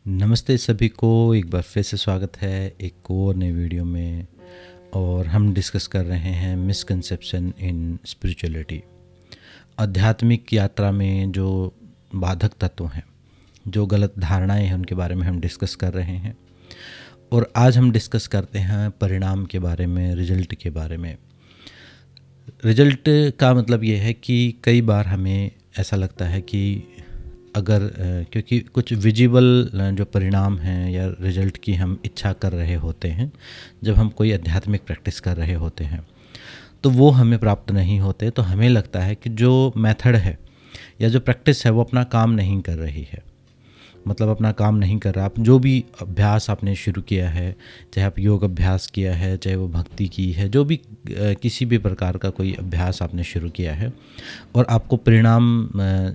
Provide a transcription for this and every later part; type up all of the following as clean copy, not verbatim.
नमस्ते सभी को, एक बार फिर से स्वागत है एक और नई वीडियो में। और हम डिस्कस कर रहे हैं मिसकंसेप्शन इन स्पिरिचुअलिटी। आध्यात्मिक यात्रा में जो बाधक तत्व हैं, जो गलत धारणाएं हैं, उनके बारे में हम डिस्कस कर रहे हैं। और आज हम डिस्कस करते हैं परिणाम के बारे में, रिजल्ट के बारे में। रिजल्ट का मतलब ये है कि कई बार हमें ऐसा लगता है कि अगर क्योंकि कुछ विजिबल जो परिणाम हैं या रिजल्ट की हम इच्छा कर रहे होते हैं, जब हम कोई आध्यात्मिक प्रैक्टिस कर रहे होते हैं तो वो हमें प्राप्त नहीं होते, तो हमें लगता है कि जो मेथड है या जो प्रैक्टिस है वो अपना काम नहीं कर रही है, मतलब अपना काम नहीं कर रहा। आप जो भी अभ्यास आपने शुरू किया है, चाहे आप योग अभ्यास किया है, चाहे वो भक्ति की है, जो भी किसी भी प्रकार का कोई अभ्यास आपने शुरू किया है और आपको परिणाम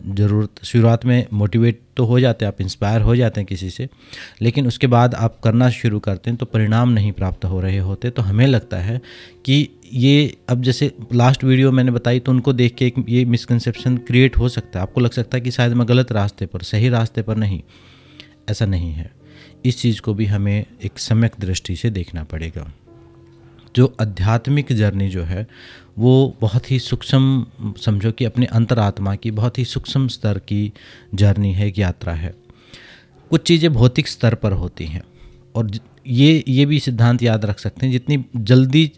ज़रूरत, शुरुआत में मोटिवेट तो हो जाते हैं, आप इंस्पायर हो जाते हैं किसी से, लेकिन उसके बाद आप करना शुरू करते हैं तो परिणाम नहीं प्राप्त हो रहे होते। तो हमें लगता है कि ये, अब जैसे लास्ट वीडियो मैंने बताई तो उनको देख के एक ये मिसकंसेप्शन क्रिएट हो सकता है। आपको लग सकता है कि शायद मैं गलत रास्ते पर, सही रास्ते पर नहीं। ऐसा नहीं है। इस चीज़ को भी हमें एक सम्यक दृष्टि से देखना पड़ेगा। जो आध्यात्मिक जर्नी जो है वो बहुत ही सूक्ष्म, समझो कि अपने अंतरात्मा की बहुत ही सूक्ष्म स्तर की जर्नी है, एक यात्रा है। कुछ चीज़ें भौतिक स्तर पर होती हैं और ये भी सिद्धांत याद रख सकते हैं, जितनी जल्दी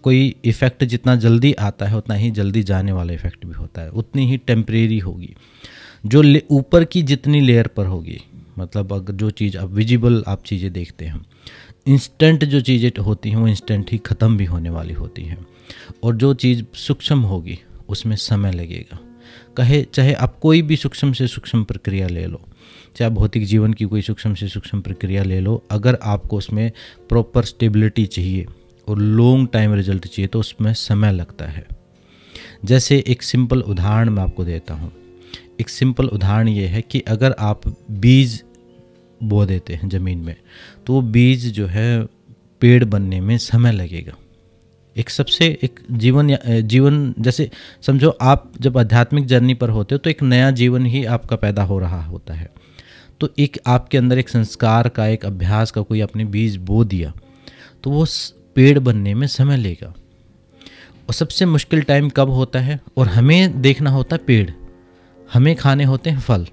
कोई इफ़ेक्ट जितना जल्दी आता है उतना ही जल्दी जाने वाला इफ़ेक्ट भी होता है, उतनी ही टेम्परेरी होगी। जो ऊपर की जितनी लेयर पर होगी, मतलब अगर जो चीज़ अब विजिबल आप चीज़ें देखते हैं, इंस्टेंट जो चीज़ें होती हैं वो इंस्टेंट ही ख़त्म भी होने वाली होती हैं। और जो चीज़ सूक्ष्म होगी उसमें समय लगेगा। चाहे आप कोई भी सूक्ष्म से सूक्ष्म प्रक्रिया ले लो, चाहे आप भौतिक जीवन की कोई सूक्ष्म से सूक्ष्म प्रक्रिया ले लो, अगर आपको उसमें प्रॉपर स्टेबिलिटी चाहिए और लॉन्ग टाइम रिजल्ट चाहिए तो उसमें समय लगता है। जैसे एक सिंपल उदाहरण मैं आपको देता हूँ। एक सिंपल उदाहरण ये है कि अगर आप बीज बो देते हैं ज़मीन में, तो वो बीज जो है पेड़ बनने में समय लगेगा। एक जीवन जैसे समझो, आप जब आध्यात्मिक जर्नी पर होते हो तो एक नया जीवन ही आपका पैदा हो रहा होता है। तो एक आपके अंदर एक संस्कार का, एक अभ्यास का कोई आपने बीज बो दिया तो वो पेड़ बनने में समय लेगा। और सबसे मुश्किल टाइम कब होता है? और हमें देखना होता है पेड़, हमें खाने होते हैं फल।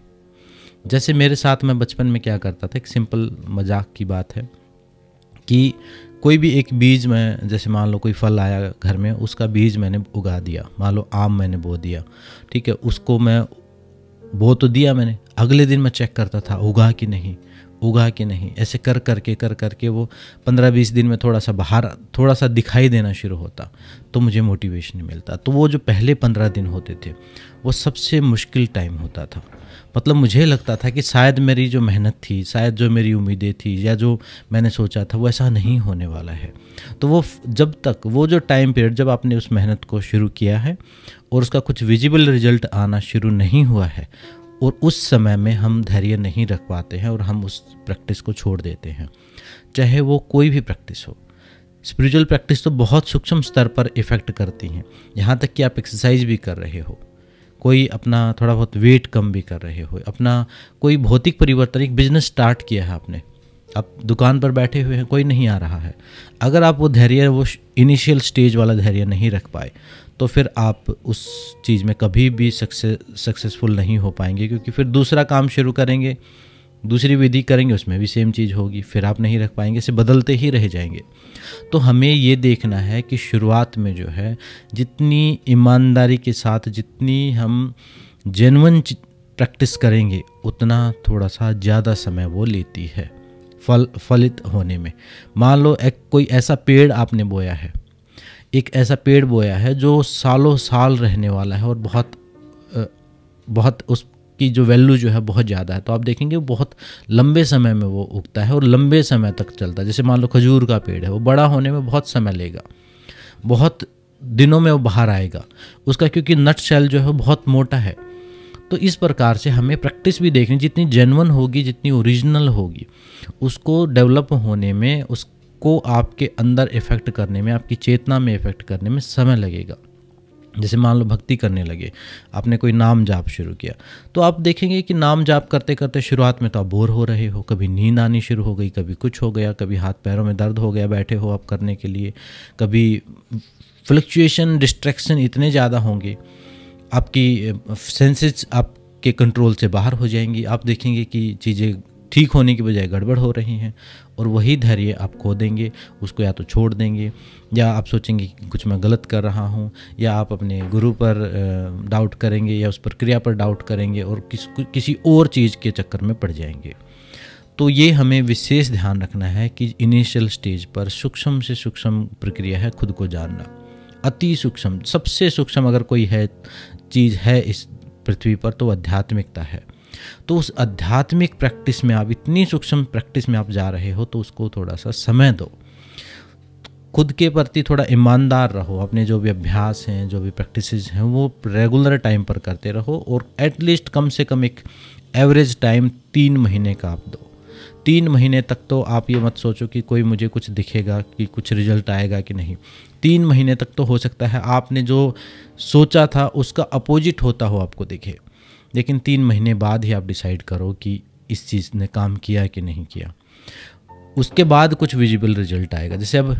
जैसे मेरे साथ, मैं बचपन में क्या करता था, एक सिंपल मजाक की बात है कि कोई भी एक बीज में, जैसे मान लो कोई फल आया घर में, उसका बीज मैंने उगा दिया। मान लो आम मैंने बो दिया, ठीक है, उसको मैं बो तो दिया मैंने, अगले दिन मैं चेक करता था उगा कि नहीं। ऐसे कर करके वो 15-20 दिन में थोड़ा सा दिखाई देना शुरू होता, तो मुझे मोटिवेशन मिलता। तो वो जो पहले 15 दिन होते थे वो सबसे मुश्किल टाइम होता था। मतलब मुझे लगता था कि शायद मेरी जो मेहनत थी, शायद जो मेरी उम्मीदें थी या जो मैंने सोचा था वो ऐसा नहीं होने वाला है। तो वो जब तक वो जो टाइम पीरियड, जब आपने उस मेहनत को शुरू किया है और उसका कुछ विजिबल रिजल्ट आना शुरू नहीं हुआ है, और उस समय में हम धैर्य नहीं रख पाते हैं और हम उस प्रैक्टिस को छोड़ देते हैं। चाहे वो कोई भी प्रैक्टिस हो, स्पिरिचुअल प्रैक्टिस तो बहुत सूक्ष्म स्तर पर इफ़ेक्ट करती हैं। यहाँ तक कि आप एक्सरसाइज भी कर रहे हो, कोई अपना थोड़ा बहुत वेट कम भी कर रहे हो, अपना कोई भौतिक परिवर्तन, एक बिजनेस स्टार्ट किया है आपने, आप दुकान पर बैठे हुए हैं, कोई नहीं आ रहा है, अगर आप वो धैर्य, वो इनिशियल स्टेज वाला धैर्य नहीं रख पाए तो फिर आप उस चीज़ में कभी भी सक्सेसफुल नहीं हो पाएंगे। क्योंकि फिर दूसरा काम शुरू करेंगे, दूसरी विधि करेंगे, उसमें भी सेम चीज़ होगी, फिर आप नहीं रख पाएंगे, इसे बदलते ही रह जाएंगे। तो हमें ये देखना है कि शुरुआत में जो है, जितनी ईमानदारी के साथ, जितनी हम जेन्युइन प्रैक्टिस करेंगे, उतना थोड़ा सा ज़्यादा समय वो लेती है फलित होने में। मान लो कोई ऐसा पेड़ आपने बोया है, एक ऐसा पेड़ बोया है जो सालों साल रहने वाला है और बहुत उसकी जो वैल्यू जो है बहुत ज़्यादा है, तो आप देखेंगे बहुत लंबे समय में वो उगता है और लंबे समय तक चलता है। जैसे मान लो खजूर का पेड़ है, वो बड़ा होने में बहुत समय लेगा, बहुत दिनों में वो बाहर आएगा उसका, क्योंकि नट शेल जो है बहुत मोटा है। तो इस प्रकार से हमें प्रैक्टिस भी देखनी, जितनी जेन्युइन होगी, जितनी ओरिजिनल होगी, उसको डेवलप होने में, उसको आपके अंदर इफ़ेक्ट करने में, आपकी चेतना में इफ़ेक्ट करने में समय लगेगा। जैसे मान लो भक्ति करने लगे, आपने कोई नाम जाप शुरू किया, तो आप देखेंगे कि नाम जाप करते करते शुरुआत में तो आप बोर हो रहे हो, कभी नींद आनी शुरू हो गई, कभी कुछ हो गया, कभी हाथ पैरों में दर्द हो गया बैठे हो आप करने के लिए, कभी फ्लक्चुएशन डिस्ट्रैक्शन इतने ज़्यादा होंगे, आपकी सेंसेस आपके कंट्रोल से बाहर हो जाएंगी, आप देखेंगे कि चीज़ें ठीक होने की बजाय गड़बड़ हो रही हैं, और वही धैर्य आप खो देंगे, उसको या तो छोड़ देंगे, या आप सोचेंगे कि कुछ मैं गलत कर रहा हूँ, या आप अपने गुरु पर डाउट करेंगे, या उस प्रक्रिया पर डाउट करेंगे, और किसी और चीज़ के चक्कर में पड़ जाएंगे। तो ये हमें विशेष ध्यान रखना है कि इनिशियल स्टेज पर सूक्ष्म से सूक्ष्म प्रक्रिया है खुद को जानना, अति सूक्ष्म, सबसे सूक्ष्म अगर कोई है चीज़ है इस पृथ्वी पर तो आध्यात्मिकता है। तो उस आध्यात्मिक प्रैक्टिस में आप, इतनी सूक्ष्म प्रैक्टिस में आप जा रहे हो, तो उसको थोड़ा सा समय दो, खुद के प्रति थोड़ा ईमानदार रहो, अपने जो भी अभ्यास हैं, जो भी प्रैक्टिसेस हैं, वो रेगुलर टाइम पर करते रहो, और एटलीस्ट कम से कम एक एवरेज टाइम 3 महीने का आप दो। 3 महीने तक तो आप ये मत सोचो कि कोई मुझे कुछ दिखेगा, कि कुछ रिजल्ट आएगा कि नहीं। 3 महीने तक तो हो सकता है आपने जो सोचा था उसका अपोजिट होता हो आपको दिखे, लेकिन 3 महीने बाद ही आप डिसाइड करो कि इस चीज़ ने काम किया कि नहीं किया। उसके बाद कुछ विजिबल रिजल्ट आएगा। जैसे अब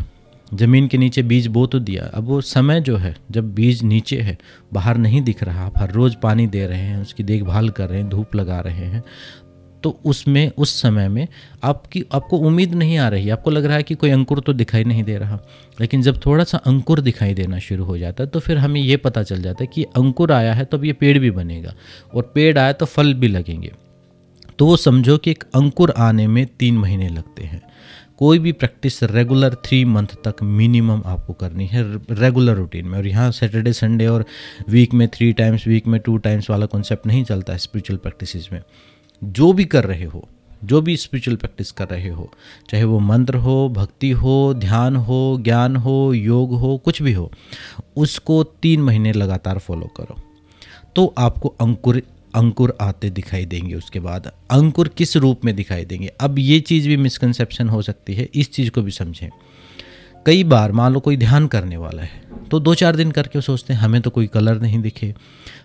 ज़मीन के नीचे बीज बो तो दिया, अब वो समय जो है जब बीज नीचे है, बाहर नहीं दिख रहा, आप हर रोज़ पानी दे रहे हैं, उसकी देखभाल कर रहे हैं, धूप लगा रहे हैं, तो उसमें उस समय में आपको उम्मीद नहीं आ रही, आपको लग रहा है कि कोई अंकुर तो दिखाई नहीं दे रहा। लेकिन जब थोड़ा सा अंकुर दिखाई देना शुरू हो जाता है, तो फिर हमें ये पता चल जाता है कि अंकुर आया है तो अब ये पेड़ भी बनेगा, और पेड़ आया तो फल भी लगेंगे। तो वो समझो कि एक अंकुर आने में 3 महीने लगते हैं। कोई भी प्रैक्टिस रेगुलर 3 मंथ तक मिनिमम आपको करनी है, रेगुलर रूटीन में। और यहाँ सैटरडे संडे और वीक में 3 टाइम्स, वीक में 2 टाइम्स वाला कॉन्सेप्ट नहीं चलता है स्पिरिचुअल प्रैक्टिसेस में। जो भी कर रहे हो, जो भी स्पिरिचुअल प्रैक्टिस कर रहे हो, चाहे वो मंत्र हो, भक्ति हो, ध्यान हो, ज्ञान हो, योग हो, कुछ भी हो, उसको 3 महीने लगातार फॉलो करो, तो आपको अंकुर आते दिखाई देंगे। उसके बाद अंकुर किस रूप में दिखाई देंगे, अब ये चीज़ भी मिसकंसेप्शन हो सकती है, इस चीज़ को भी समझें। कई बार मान लो कोई ध्यान करने वाला है, तो 2-4 दिन करके सोचते हैं हमें तो कोई कलर नहीं दिखे,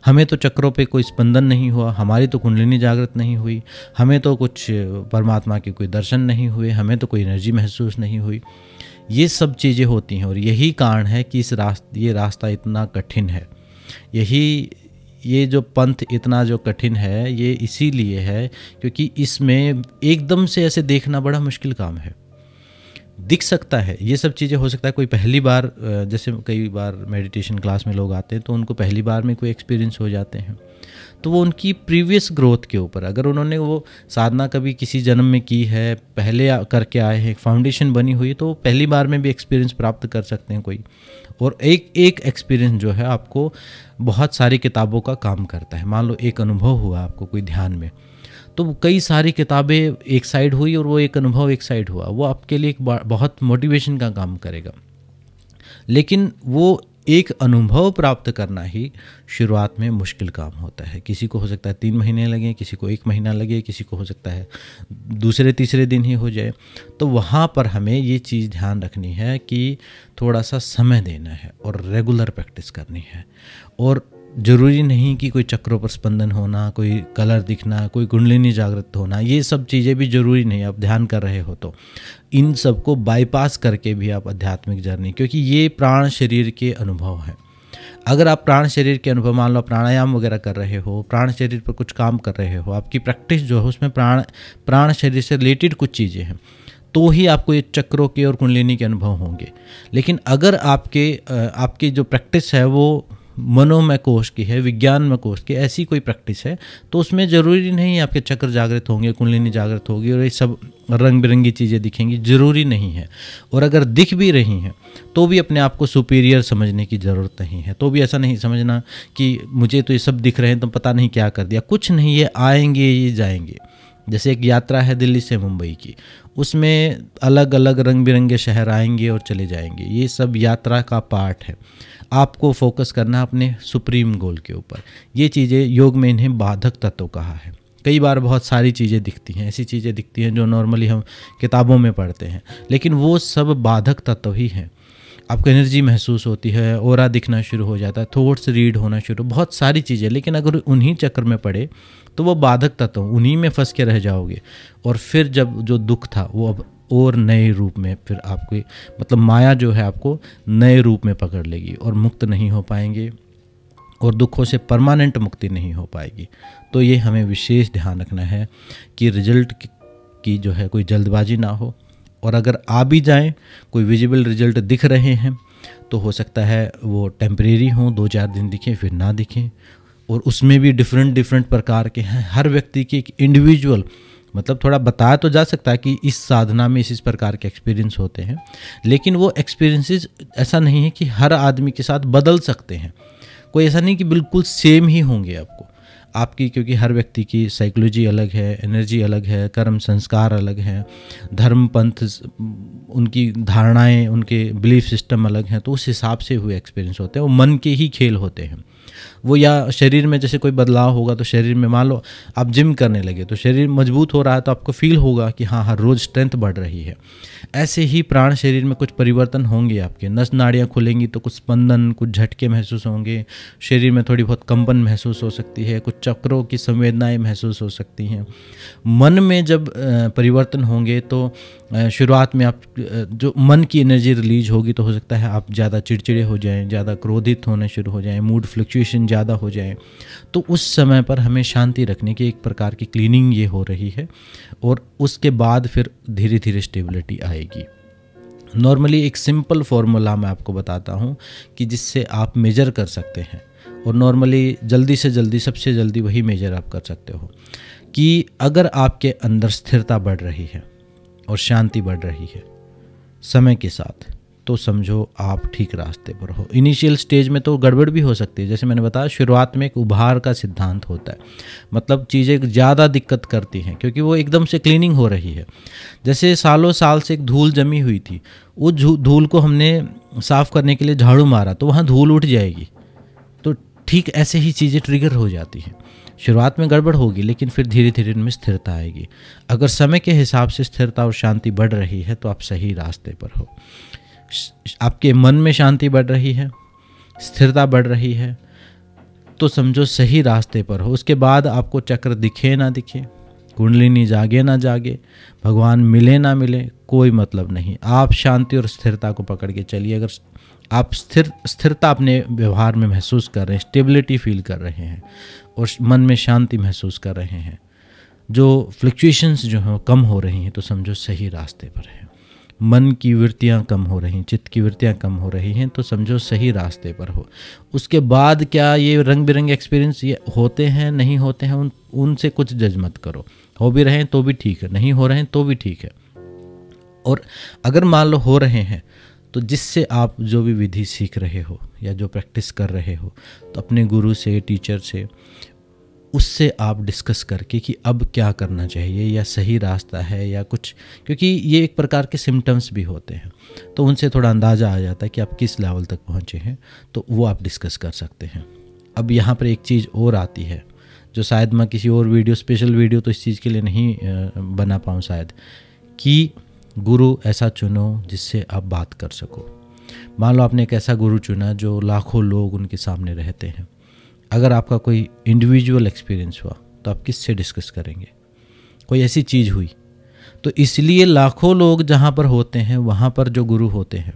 हमें तो चक्रों पे कोई स्पंदन नहीं हुआ, हमारी तो कुंडलिनी जागृत नहीं हुई, हमें तो कुछ परमात्मा के कोई दर्शन नहीं हुए, हमें तो कोई एनर्जी महसूस नहीं हुई। ये सब चीज़ें होती हैं, और यही कारण है कि ये रास्ता इतना कठिन है। ये जो पंथ इतना जो कठिन है, ये इसीलिए है क्योंकि इसमें एकदम से ऐसे देखना बड़ा मुश्किल काम है। दिख सकता है, ये सब चीज़ें हो सकता है कोई पहली बार, जैसे कई बार मेडिटेशन क्लास में लोग आते हैं तो उनको पहली बार में कोई एक्सपीरियंस हो जाते हैं, तो वो उनकी प्रीवियस ग्रोथ के ऊपर, अगर उन्होंने वो साधना कभी किसी जन्म में की है, पहले करके आए हैं, फाउंडेशन बनी हुई, तो पहली बार में भी एक्सपीरियंस प्राप्त कर सकते हैं कोई। और एक एक्सपीरियंस जो है आपको बहुत सारी किताबों का काम करता है। मान लो एक अनुभव हुआ आपको कोई ध्यान में, तो कई सारी किताबें एक साइड हुई और वो एक अनुभव एक साइड हुआ, वो आपके लिए एक बहुत मोटिवेशन का काम करेगा। लेकिन वो एक अनुभव प्राप्त करना ही शुरुआत में मुश्किल काम होता है। किसी को हो सकता है 3 महीने लगे, किसी को 1 महीना लगे, किसी को हो सकता है दूसरे तीसरे दिन ही हो जाए। तो वहाँ पर हमें ये चीज़ ध्यान रखनी है कि थोड़ा सा समय देना है और रेगुलर प्रैक्टिस करनी है। और ज़रूरी नहीं कि कोई चक्रों पर स्पंदन होना, कोई कलर दिखना, कोई कुंडलिनी जागृत होना, ये सब चीज़ें भी ज़रूरी नहीं। आप ध्यान कर रहे हो तो इन सब को बाईपास करके भी आप आध्यात्मिक जर्नी, क्योंकि ये प्राण शरीर के अनुभव हैं। अगर आप प्राण शरीर के अनुभव, मान लो प्राणायाम वगैरह कर रहे हो, प्राण शरीर पर कुछ काम कर रहे हो, आपकी प्रैक्टिस जो है उसमें प्राण शरीर से रिलेटेड कुछ चीज़ें हैं, तो ही आपको ये चक्रों के और कुंडलिनी के अनुभव होंगे। लेकिन अगर आपकी जो प्रैक्टिस है वो मनोमय कोश की है, विज्ञानमय कोश की, ऐसी कोई प्रैक्टिस है, तो उसमें ज़रूरी नहीं आपके चक्र जागृत होंगे, कुंडलिनी जागृत होगी और ये सब रंग बिरंगी चीज़ें दिखेंगी, ज़रूरी नहीं है। और अगर दिख भी रही हैं तो भी अपने आप को सुपीरियर समझने की ज़रूरत नहीं है। तो भी ऐसा नहीं समझना कि मुझे तो ये सब दिख रहे हैं तो पता नहीं क्या कर दिया, कुछ नहीं, ये आएंगे, ये जाएंगे। जैसे एक यात्रा है दिल्ली से मुंबई की, उसमें अलग अलग रंग बिरंगे शहर आएंगे और चले जाएंगे, ये सब यात्रा का पार्ट है। आपको फोकस करना अपने सुप्रीम गोल के ऊपर। ये चीज़ें योग में इन्हें बाधक तत्व कहा है। कई बार बहुत सारी चीज़ें दिखती हैं, ऐसी चीज़ें दिखती हैं जो नॉर्मली हम किताबों में पढ़ते हैं, लेकिन वो सब बाधक तत्व ही हैं। आपको एनर्जी महसूस होती है, ऑरा दिखना शुरू हो जाता है, थॉट्स रीड होना शुरू, बहुत सारी चीज़ें। लेकिन अगर उन्हीं चक्कर में पड़े तो वो बाधक तत्व, उन्हीं में फंस के रह जाओगे। और फिर जब जो दुख था वो अब और नए रूप में फिर आपके मतलब माया जो है आपको नए रूप में पकड़ लेगी और मुक्त नहीं हो पाएंगे और दुखों से परमानेंट मुक्ति नहीं हो पाएगी। तो ये हमें विशेष ध्यान रखना है कि रिजल्ट की जो है कोई जल्दबाजी ना हो, और अगर आ भी जाएं, कोई विजिबल रिजल्ट दिख रहे हैं तो हो सकता है वो टेम्परेरी हों, 2-4 दिन दिखें फिर ना दिखें, और उसमें भी डिफरेंट प्रकार के हैं। हर व्यक्ति की एक इंडिविजुअल मतलब थोड़ा बताया तो जा सकता है कि इस साधना में इस प्रकार के एक्सपीरियंस होते हैं, लेकिन वो एक्सपीरियंसेस ऐसा नहीं है कि हर आदमी के साथ बदल सकते हैं। कोई ऐसा नहीं कि बिल्कुल सेम ही होंगे आपकी, क्योंकि हर व्यक्ति की साइकोलॉजी अलग है, एनर्जी अलग है, कर्म संस्कार अलग हैं, धर्म पंथ उनकी धारणाएं, उनके बिलीफ सिस्टम अलग हैं। तो उस हिसाब से हुए एक्सपीरियंस होते हैं, वो मन के ही खेल होते हैं। वो या शरीर में जैसे कोई बदलाव होगा तो शरीर में, मान लो आप जिम करने लगे तो शरीर मजबूत हो रहा है तो आपको फील होगा कि हाँ हर रोज़ स्ट्रेंथ बढ़ रही है। ऐसे ही प्राण शरीर में कुछ परिवर्तन होंगे, आपके नस नाड़ियाँ खुलेंगी तो कुछ स्पंदन, कुछ झटके महसूस होंगे, शरीर में थोड़ी बहुत कंपन महसूस हो सकती है, कुछ चक्रों की संवेदनाएं महसूस हो सकती हैं। मन में जब परिवर्तन होंगे तो शुरुआत में आप जो मन की एनर्जी रिलीज होगी तो हो सकता है आप ज़्यादा चिड़चिड़े हो जाएं, ज़्यादा क्रोधित होने शुरू हो जाएं, मूड फ्लक्चुएशन ज़्यादा हो जाए। तो उस समय पर हमें शांति रखने की एक प्रकार की क्लीनिंग ये हो रही है, और उसके बाद फिर धीरे धीरे स्टेबिलिटी आएगी। नॉर्मली एक सिंपल फार्मूला मैं आपको बताता हूँ कि जिससे आप मेजर कर सकते हैं, और नॉर्मली जल्दी से जल्दी, सबसे जल्दी वही मेजर आप कर सकते हो कि अगर आपके अंदर स्थिरता बढ़ रही है और शांति बढ़ रही है समय के साथ, तो समझो आप ठीक रास्ते पर हो। इनिशियल स्टेज में तो गड़बड़ भी हो सकती है, जैसे मैंने बताया शुरुआत में एक उभार का सिद्धांत होता है, मतलब चीज़ें ज़्यादा दिक्कत करती हैं क्योंकि वो एकदम से क्लीनिंग हो रही है। जैसे सालों साल से एक धूल जमी हुई थी, उस धूल को हमने साफ़ करने के लिए झाड़ू मारा तो वहाँ धूल उठ जाएगी। तो ठीक ऐसे ही चीज़ें ट्रिगर हो जाती हैं। शुरुआत में गड़बड़ होगी लेकिन फिर धीरे धीरे इनमें स्थिरता आएगी। अगर समय के हिसाब से स्थिरता और शांति बढ़ रही है तो आप सही रास्ते पर हो। आपके मन में शांति बढ़ रही है, स्थिरता बढ़ रही है, तो समझो सही रास्ते पर हो। उसके बाद आपको चक्र दिखे ना दिखे, कुंडलिनी जागे ना जागे, भगवान मिले ना मिले, कोई मतलब नहीं। आप शांति और स्थिरता को पकड़ के चलिए। अगर आप स्थिरता अपने व्यवहार में महसूस कर रहे हैं, स्टेबिलिटी फील कर रहे हैं और मन में शांति महसूस कर रहे हैं, जो फ्लक्चुएशंस जो हैं कम हो रही हैं, तो समझो सही रास्ते पर है। मन की वृत्तियाँ कम हो रही हैं, चित्त की वृत्तियाँ कम हो रही हैं, तो समझो सही रास्ते पर हो। उसके बाद क्या ये रंग बिरंगे एक्सपीरियंस ये होते हैं नहीं होते हैं, उनसे कुछ जज मत करो। हो भी रहे हैं तो भी ठीक है, नहीं हो रहे हैं तो भी ठीक है। और अगर मान लो हो रहे हैं तो जिससे आप जो भी विधि सीख रहे हो या जो प्रैक्टिस कर रहे हो, तो अपने गुरु से, टीचर से, उससे आप डिस्कस करके कि अब क्या करना चाहिए या सही रास्ता है या कुछ, क्योंकि ये एक प्रकार के सिम्टम्स भी होते हैं, तो उनसे थोड़ा अंदाज़ा आ जाता है कि आप किस लेवल तक पहुँचे हैं, तो वो आप डिस्कस कर सकते हैं। अब यहाँ पर एक चीज़ और आती है जो शायद मैं किसी और वीडियो, स्पेशल वीडियो तो इस चीज़ के लिए नहीं बना पाऊँ शायद, कि गुरु ऐसा चुनो जिससे आप बात कर सको। मान लो आपने एक ऐसा गुरु चुना जो लाखों लोग उनके सामने रहते हैं। अगर आपका कोई इंडिविजुअल एक्सपीरियंस हुआ तो आप किससे डिस्कस करेंगे? कोई ऐसी चीज़ हुई तो इसलिए लाखों लोग जहाँ पर होते हैं वहाँ पर जो गुरु होते हैं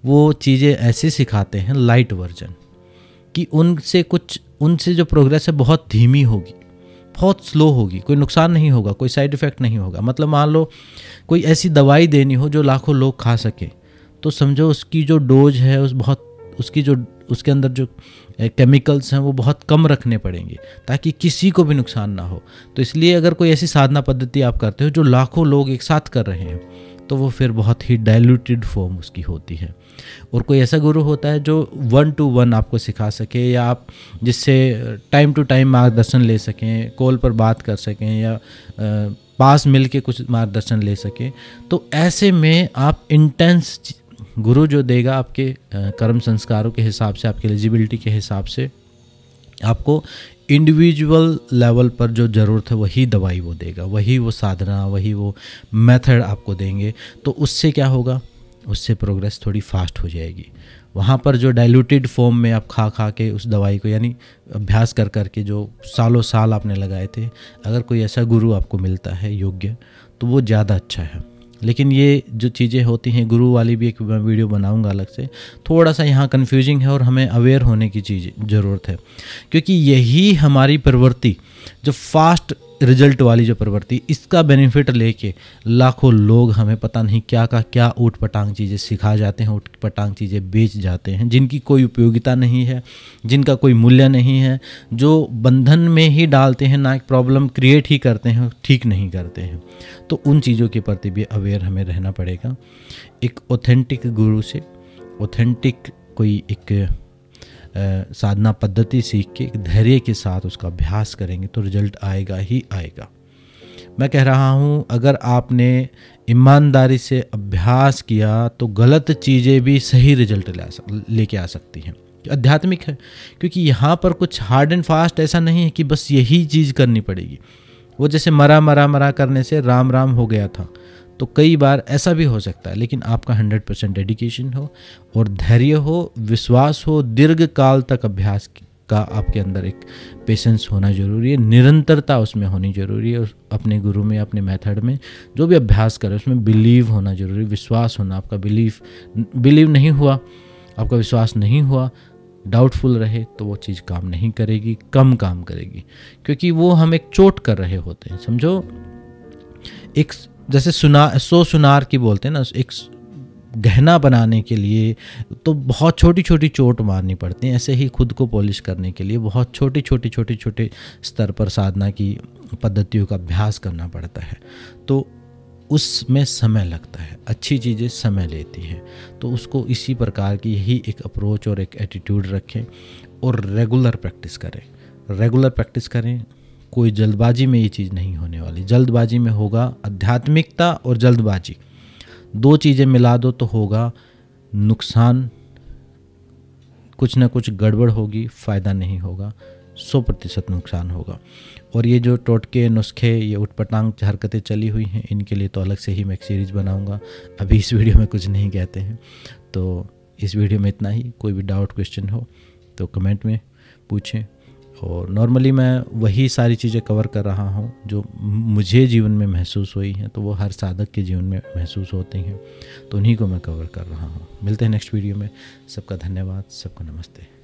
वो चीज़ें ऐसे सिखाते हैं, लाइट वर्जन, कि उनसे जो प्रोग्रेस है बहुत धीमी होगी, बहुत स्लो होगी, कोई नुकसान नहीं होगा, कोई साइड इफ़ेक्ट नहीं होगा। मतलब मान लो कोई ऐसी दवाई देनी हो जो लाखों लोग खा सके, तो समझो उसकी जो डोज है उसके अंदर जो केमिकल्स हैं वो बहुत कम रखने पड़ेंगे ताकि किसी को भी नुकसान ना हो। तो इसलिए अगर कोई ऐसी साधना पद्धति आप करते हो जो लाखों लोग एक साथ कर रहे हैं, तो वो फिर बहुत ही डाइल्यूटेड फॉर्म उसकी होती है। और कोई ऐसा गुरु होता है जो 1 to 1 आपको सिखा सके, या आप जिससे टाइम टू टाइम मार्गदर्शन ले सकें, कॉल पर बात कर सकें, या पास मिल के कुछ मार्गदर्शन ले सकें। तो ऐसे में आप इंटेंस गुरु जो देगा आपके कर्म संस्कारों के हिसाब से, आपके एलिजिबिलिटी के हिसाब से, आपको इंडिविजुअल लेवल पर जो ज़रूरत है वही दवाई वो देगा, वही वो साधना, वही वो मेथड आपको देंगे। तो उससे क्या होगा, उससे प्रोग्रेस थोड़ी फास्ट हो जाएगी। वहाँ पर जो डाइल्यूटेड फॉर्म में आप खा खा के उस दवाई को, यानी अभ्यास कर कर के जो सालों साल आपने लगाए थे, अगर कोई ऐसा गुरु आपको मिलता है योग्य, तो वो ज़्यादा अच्छा है। लेकिन ये जो चीज़ें होती हैं, गुरु वाली भी एक मैं वीडियो बनाऊंगा अलग से, थोड़ा सा यहाँ कन्फ्यूजिंग है और हमें अवेयर होने की चीज़ ज़रूरत है, क्योंकि यही हमारी प्रवृत्ति, जो फास्ट रिजल्ट वाली जो प्रवृत्ति, इसका बेनिफिट लेके लाखों लोग हमें पता नहीं क्या का क्या ऊट पटांग चीज़ें सिखा जाते हैं, ऊट पटांग चीज़ें बेच जाते हैं, जिनकी कोई उपयोगिता नहीं है, जिनका कोई मूल्य नहीं है, जो बंधन में ही डालते हैं, ना एक प्रॉब्लम क्रिएट ही करते हैं, ठीक नहीं करते हैं। तो उन चीज़ों के प्रति भी अवेयर हमें रहना पड़ेगा। एक ऑथेंटिक गुरु से ऑथेंटिक कोई एक साधना पद्धति सीख के धैर्य के साथ उसका अभ्यास करेंगे तो रिजल्ट आएगा ही आएगा। मैं कह रहा हूँ, अगर आपने ईमानदारी से अभ्यास किया तो गलत चीज़ें भी सही रिजल्ट लेके आ सकती हैं। आध्यात्मिक है, क्योंकि यहाँ पर कुछ हार्ड एंड फास्ट ऐसा नहीं है कि बस यही चीज़ करनी पड़ेगी। वो जैसे मरा करने से राम राम हो गया था, तो कई बार ऐसा भी हो सकता है, लेकिन आपका 100% डेडिकेशन हो और धैर्य हो, विश्वास हो, दीर्घ काल तक अभ्यास का आपके अंदर एक पेशेंस होना जरूरी है, निरंतरता उसमें होनी जरूरी है। अपने गुरु में, अपने मेथड में जो भी अभ्यास करें उसमें बिलीव होना जरूरी है, विश्वास होना। आपका बिलीव नहीं हुआ, आपका विश्वास नहीं हुआ, डाउटफुल रहे, तो वो चीज़ काम नहीं करेगी, कम काम करेगी, क्योंकि वो हम एक चोट कर रहे होते हैं। समझो, एक जैसे सुनार की बोलते हैं ना, एक गहना बनाने के लिए तो बहुत छोटी छोटी चोट मारनी पड़ती है। ऐसे ही खुद को पॉलिश करने के लिए बहुत छोटे स्तर पर साधना की पद्धतियों का अभ्यास करना पड़ता है, तो उसमें समय लगता है। अच्छी चीज़ें समय लेती हैं, तो उसको इसी प्रकार की यही एक अप्रोच और एक एटीट्यूड रखें और रेगुलर प्रैक्टिस करें। कोई जल्दबाजी में ये चीज़ नहीं होने वाली। जल्दबाजी में होगा आध्यात्मिकता और जल्दबाजी, दो चीज़ें मिला दो तो होगा नुकसान, कुछ ना कुछ गड़बड़ होगी, फ़ायदा नहीं होगा, 100% नुकसान होगा। और ये जो टोटके, नुस्खे, ये उटपटांग हरकतें चली हुई हैं, इनके लिए तो अलग से ही मैं एक सीरीज़ बनाऊंगा। अभी इस वीडियो में कुछ नहीं कहते हैं, तो इस वीडियो में इतना ही। कोई भी डाउट क्वेश्चन हो तो कमेंट में पूछें। और नॉर्मली मैं वही सारी चीज़ें कवर कर रहा हूँ जो मुझे जीवन में महसूस हुई हैं, तो वो हर साधक के जीवन में महसूस होती हैं, तो उन्हीं को मैं कवर कर रहा हूँ। मिलते हैं नेक्स्ट वीडियो में। सबका धन्यवाद, सबको नमस्ते।